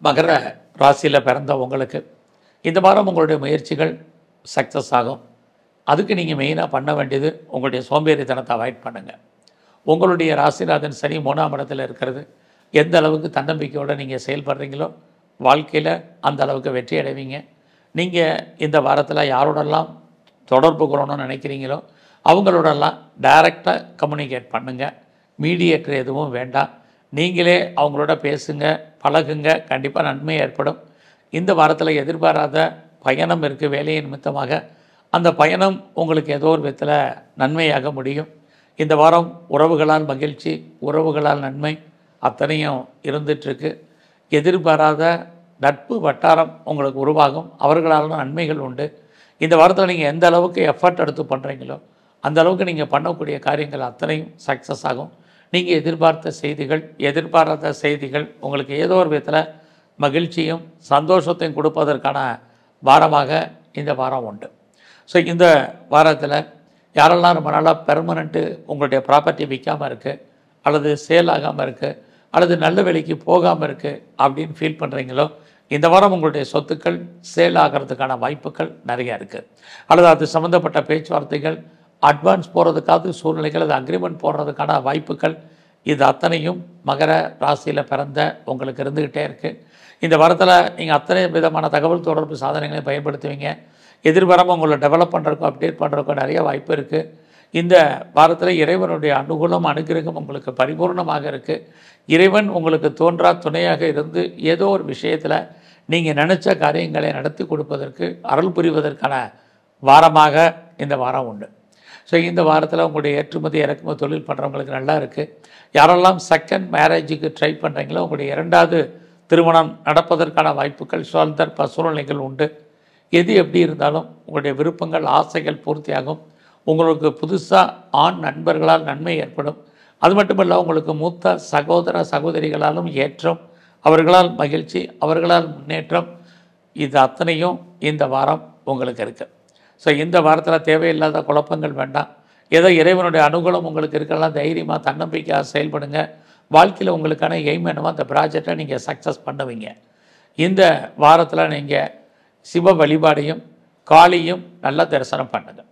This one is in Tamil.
மகர ராசியில் பிறந்த உங்களுக்கு இந்த வாரம் உங்களுடைய முயற்சிகள் சக்ஸஸ் ஆகும். அதுக்கு நீங்கள் மெயினாக பண்ண வேண்டியது உங்களுடைய சோம்பேறித்தனத்தை அவாய்ட் பண்ணுங்கள். உங்களுடைய ராசிநாதன் சனி 3ஆம் இடத்துல இருக்கிறது. எந்த அளவுக்கு தன்னம்பிக்கையோடு நீங்கள் செயல்படுறீங்களோ வாழ்க்கையில் அந்த அளவுக்கு வெற்றி அடைவீங்க. நீங்கள் இந்த வாரத்தில் யாரோடெல்லாம் தொடர்பு கொள்ளணும்னு நினைக்கிறீங்களோ அவங்களோடெல்லாம் டைரெக்டாக கம்யூனிகேட் பண்ணுங்கள். மீடியேட்டர் எதுவும் வேண்டாம். நீங்களே அவங்களோட பேசுங்க, பழகுங்க. கண்டிப்பாக நன்மை ஏற்படும். இந்த வாரத்தில் எதிர்பாராத பயணம் இருக்குது வேலை நிமித்தமாக. அந்த பயணம் உங்களுக்கு ஏதோ ஒரு விதத்தில் நன்மையாக முடியும். இந்த வாரம் உறவுகளால் மகிழ்ச்சி, உறவுகளால் நன்மை அத்தனையும் இருந்துகிட்ருக்கு. எதிர்பாராத நட்பு வட்டாரம் உங்களுக்கு உருவாகும். அவர்களால் நன்மைகள் உண்டு. இந்த வாரத்தில் நீங்கள் எந்த அளவுக்கு எஃபர்ட் எடுத்து பண்ணுறீங்களோ அந்த அளவுக்கு நீங்கள் பண்ணக்கூடிய காரியங்கள் அத்தனையும் சக்ஸஸ் ஆகும். நீங்கள் எதிர்பார்த்த செய்திகள், எதிர்பாராத செய்திகள் உங்களுக்கு ஏதோ ஒரு விதத்தில் மகிழ்ச்சியும் சந்தோஷத்தையும் கொடுப்பதற்கான வாரமாக இந்த வாரம் உண்டு. ஸோ இந்த வாரத்தில் யாரெல்லாம் ரொம்ப நாளாக பெர்மனண்ட்டு உங்களுடைய ப்ராப்பர்ட்டி விற்காமல் இருக்குது, அல்லது சேல் ஆகாமல் இருக்குது, அல்லது நல்ல விலைக்கு போகாமல் இருக்குது அப்படின்னு ஃபீல் பண்ணுறீங்களோ இந்த வாரம் உங்களுடைய சொத்துக்கள் சேல் ஆகிறதுக்கான வாய்ப்புகள் நிறையா இருக்குது. அல்லது அது சம்மந்தப்பட்ட பேச்சுவார்த்தைகள் அட்வான்ஸ் போகிறதுக்காவது சூழ்நிலைகள், அது அக்ரிமெண்ட் போடுறதுக்கான வாய்ப்புகள் இது அத்தனையும் மகர ராசியில் பிறந்த உங்களுக்கு இருந்துக்கிட்டே இருக்குது. இந்த வாரத்தில் நீங்கள் அத்தனை விதமான தகவல் தொடர்பு சாதனைகளையும் பயன்படுத்துவீங்க. எதிர்பாராமல் உங்களை டெவலப் பண்ணுறதுக்கும் அப்டேட் பண்ணுறதுக்கும் நிறைய வாய்ப்பு இருக்குது. இந்த வாரத்தில் இறைவனுடைய அனுகூலம் அனுகிரகம் உங்களுக்கு பரிபூர்ணமாக இருக்குது. இறைவன் உங்களுக்கு தோன்றா துணையாக இருந்து ஏதோ ஒரு விஷயத்தில் நீங்கள் நினச்ச காரியங்களை நடத்தி கொடுப்பதற்கு அருள் புரிவதற்கான வாரமாக இந்த வாரம் உண்டு. ஸோ இந்த வாரத்தில் உங்களுடைய ஏற்றுமதி இறக்குமதி தொழில் பண்ணுறவங்களுக்கு நல்லா இருக்குது. யாரெல்லாம் செகண்ட் மேரேஜுக்கு ட்ரை பண்ணுறீங்களோ உங்களுடைய 2வது திருமணம் நடப்பதற்கான வாய்ப்புகள் சந்தர்ப்ப சூழ்நிலைகள் உண்டு. எது எப்படி இருந்தாலும் உங்களுடைய விருப்பங்கள் ஆசைகள் பூர்த்தியாகும். உங்களுக்கு புதுசாக ஆண் நண்பர்களால் நன்மை ஏற்படும். அது மட்டுமல்ல, உங்களுக்கு மூத்த சகோதர சகோதரிகளாலும் ஏற்றம், அவர்களால் மகிழ்ச்சி, அவர்களால் முன்னேற்றம், இது அத்தனையும் இந்த வாரம் உங்களுக்கு இருக்குது. ஸோ இந்த வாரத்தில் தேவையில்லாத குழப்பங்கள் வேண்டாம். ஏதோ இறைவனுடைய அனுகூலம் உங்களுக்கு இருக்கலாம். தைரியமாக தன்னம்பிக்கையாக செயல்படுங்க. வாழ்க்கையில் உங்களுக்கான எய்ம் என்னவோ அந்த ப்ராஜெக்டை நீங்கள் சக்ஸஸ் பண்ணுவீங்க. இந்த வாரத்தில் நீங்கள் சிவ வழிபாடையும் காளியும் நல்லா தரிசனம் பண்ணுங்கள்.